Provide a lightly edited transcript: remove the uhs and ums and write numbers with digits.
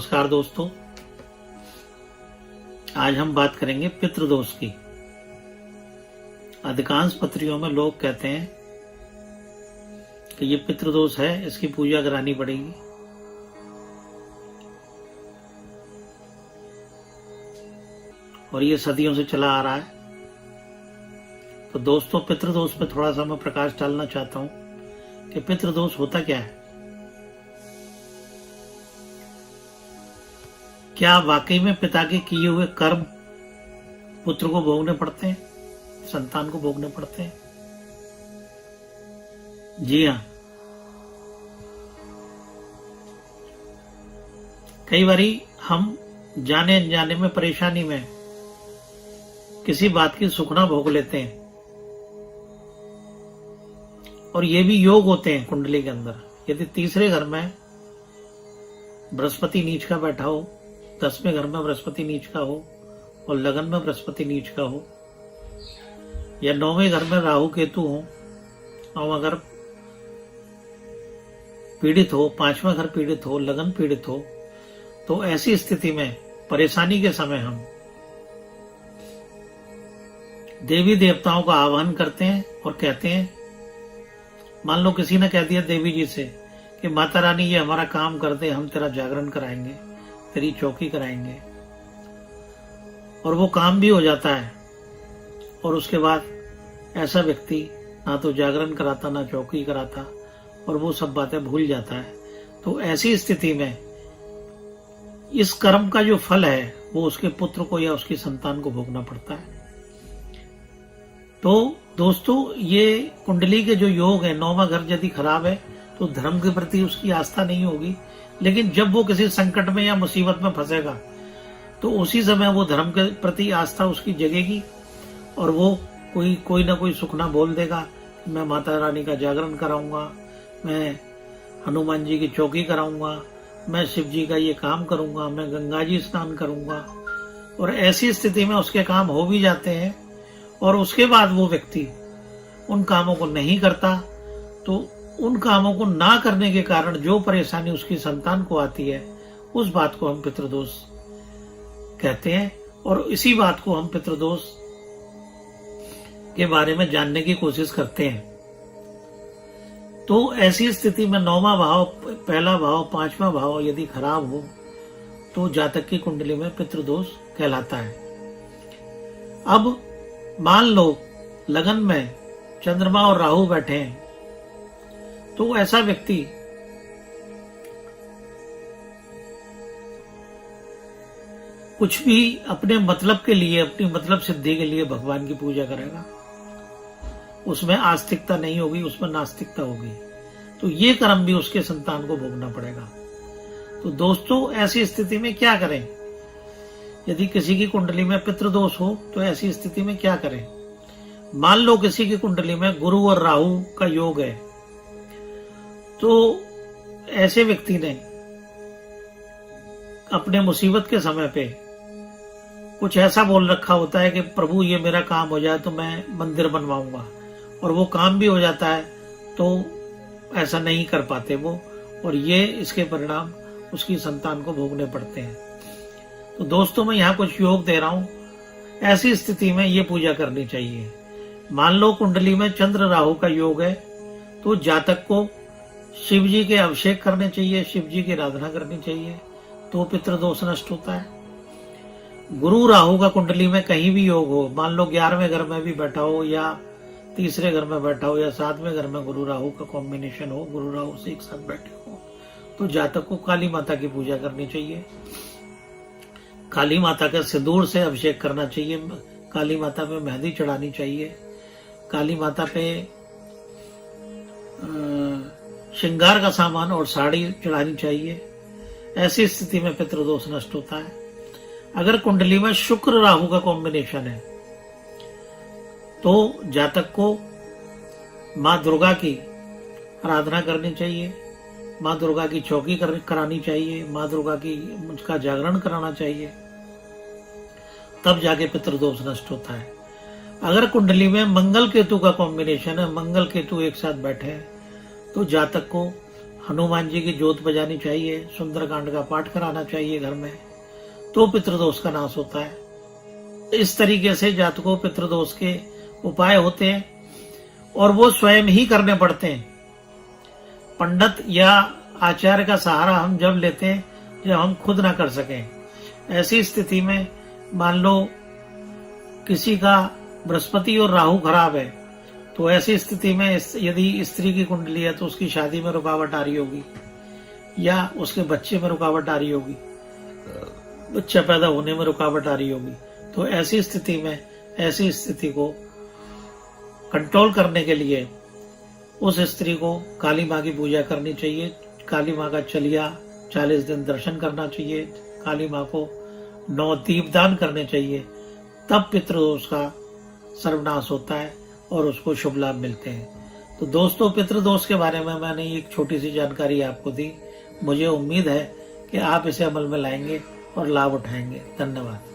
नमस्कार दोस्तों, आज हम बात करेंगे पितृदोष की। अधिकांश पत्रियों में लोग कहते हैं कि ये पितृदोष है, इसकी पूजा करानी पड़ेगी। और ये सदियों से चला आ रहा है। तो दोस्तों, पितृदोष पे थोड़ा सा मैं प्रकाश डालना चाहता हूं कि पितृदोष होता क्या है। क्या वाकई में पिता के किए हुए कर्म पुत्र को भोगने पड़ते हैं, संतान को भोगने पड़ते हैं? जी हाँ। कई बारी हम जाने अनजाने में, परेशानी में किसी बात की सुखना भोग लेते हैं, और ये भी योग होते हैं कुंडली के अंदर। यदि तीसरे घर में बृहस्पति नीच का बैठा हो, 10वें घर में बृहस्पति नीच का हो, और लगन में बृहस्पति नीच का हो, या 9वें घर में राहु केतु हो, 9वां घर पीड़ित हो, 5वां घर पीड़ित हो, लगन पीड़ित हो, तो ऐसी स्थिति में परेशानी के समय हम देवी देवताओं का आह्वान करते हैं और कहते हैं, मान लो किसी ने कह दिया देवी जी से कि माता रानी ये हमारा काम कर दे, हम तेरा जागरण कराएंगे, तेरी चौकी कराएंगे, और वो काम भी हो जाता है। और उसके बाद ऐसा व्यक्ति ना तो जागरण कराता, ना चौकी कराता, और वो सब बातें भूल जाता है। तो ऐसी स्थिति में इस कर्म का जो फल है वो उसके पुत्र को या उसकी संतान को भोगना पड़ता है। तो दोस्तों, ये कुंडली के जो योग है, 9वां घर यदि खराब है तो धर्म के प्रति उसकी आस्था नहीं होगी। लेकिन जब वो किसी संकट में या मुसीबत में फंसेगा तो उसी समय वो धर्म के प्रति आस्था उसकी जगेगी, और वो कोई ना कोई सुखना बोल देगा, मैं माता रानी का जागरण कराऊंगा, मैं हनुमान जी की चौकी कराऊंगा, मैं शिव जी का ये काम करूंगा, मैं गंगा जी स्नान करूंगा। और ऐसी स्थिति में उसके काम हो भी जाते हैं, और उसके बाद वो व्यक्ति उन कामों को नहीं करता। तो उन कामों को ना करने के कारण जो परेशानी उसकी संतान को आती है, उस बात को हम पितृदोष कहते हैं। और इसी बात को हम पितृदोष के बारे में जानने की कोशिश करते हैं। तो ऐसी स्थिति में 9वां भाव, पहला भाव, 5वां भाव यदि खराब हो तो जातक की कुंडली में पितृदोष कहलाता है। अब मान लो लगन में चंद्रमा और राहु बैठे हैं, तो ऐसा व्यक्ति कुछ भी अपने मतलब के लिए, अपनी मतलब सिद्धि के लिए भगवान की पूजा करेगा। उसमें आस्तिकता नहीं होगी, उसमें नास्तिकता होगी। तो ये कर्म भी उसके संतान को भोगना पड़ेगा। तो दोस्तों, ऐसी स्थिति में क्या करें? यदि किसी की कुंडली में पितृदोष हो तो ऐसी स्थिति में क्या करें? मान लो किसी की कुंडली में गुरु और राहु का योग है, तो ऐसे व्यक्ति ने अपने मुसीबत के समय पे कुछ ऐसा बोल रखा होता है कि प्रभु ये मेरा काम हो जाए तो मैं मंदिर बनवाऊंगा, और वो काम भी हो जाता है, तो ऐसा नहीं कर पाते वो, और ये इसके परिणाम उसकी संतान को भोगने पड़ते हैं। तो दोस्तों, मैं यहाँ कुछ योग दे रहा हूं। ऐसी स्थिति में ये पूजा करनी चाहिए। मान लो कुंडली में चंद्र राहु का योग है, तो जातक को शिव जी के अभिषेक करने चाहिए, शिव जी की आराधना करनी चाहिए, तो पितृदोष नष्ट होता है। गुरु राहु का कुंडली में कहीं भी योग हो, मान लो 11वें घर में भी बैठा हो, या तीसरे घर में बैठा हो, या 7वें घर में गुरु राहु का कॉम्बिनेशन हो, गुरु राहु से एक साथ बैठे हो, तो जातक को काली माता की पूजा करनी चाहिए। काली माता का सिंदूर से अभिषेक करना चाहिए, काली माता पे मेहंदी चढ़ानी चाहिए, काली माता पे श्रृंगार का सामान और साड़ी चढ़ानी चाहिए। ऐसी स्थिति में पितृदोष नष्ट होता है। अगर कुंडली में शुक्र राहु का कॉम्बिनेशन है, तो जातक को माँ दुर्गा की आराधना करनी चाहिए, माँ दुर्गा की चौकी करानी चाहिए, माँ दुर्गा की उसका जागरण कराना चाहिए, तब जाके पितृदोष नष्ट होता है। अगर कुंडली में मंगल केतु का कॉम्बिनेशन है, मंगल केतु एक साथ बैठे हैं, तो जातक को हनुमान जी की जोत बजानी चाहिए, सुंदरकांड का पाठ कराना चाहिए घर में, तो पितृदोष का नाश होता है। इस तरीके से जातकों पितृदोष के उपाय होते हैं और वो स्वयं ही करने पड़ते हैं। पंडित या आचार्य का सहारा हम जब लेते हैं जब हम खुद ना कर सकें। ऐसी स्थिति में मान लो किसी का बृहस्पति और राहु खराब है, तो ऐसी स्थिति में यदि स्त्री की कुंडली है तो उसकी शादी में रुकावट आ रही होगी या उसके बच्चे में रुकावट आ रही होगी, बच्चा पैदा होने में रुकावट आ रही होगी। तो ऐसी स्थिति में ऐसी स्थिति को कंट्रोल करने के लिए उस स्त्री को काली माँ की पूजा करनी चाहिए, काली माँ का चलिया 40 दिन दर्शन करना चाहिए, काली माँ को 9 दीपदान करने चाहिए, तब पितृदोष का सर्वनाश होता है और उसको शुभ लाभ मिलते हैं। तो दोस्तों, पितृदोष के बारे में मैंने एक छोटी सी जानकारी आपको दी। मुझे उम्मीद है कि आप इसे अमल में लाएंगे और लाभ उठाएंगे। धन्यवाद।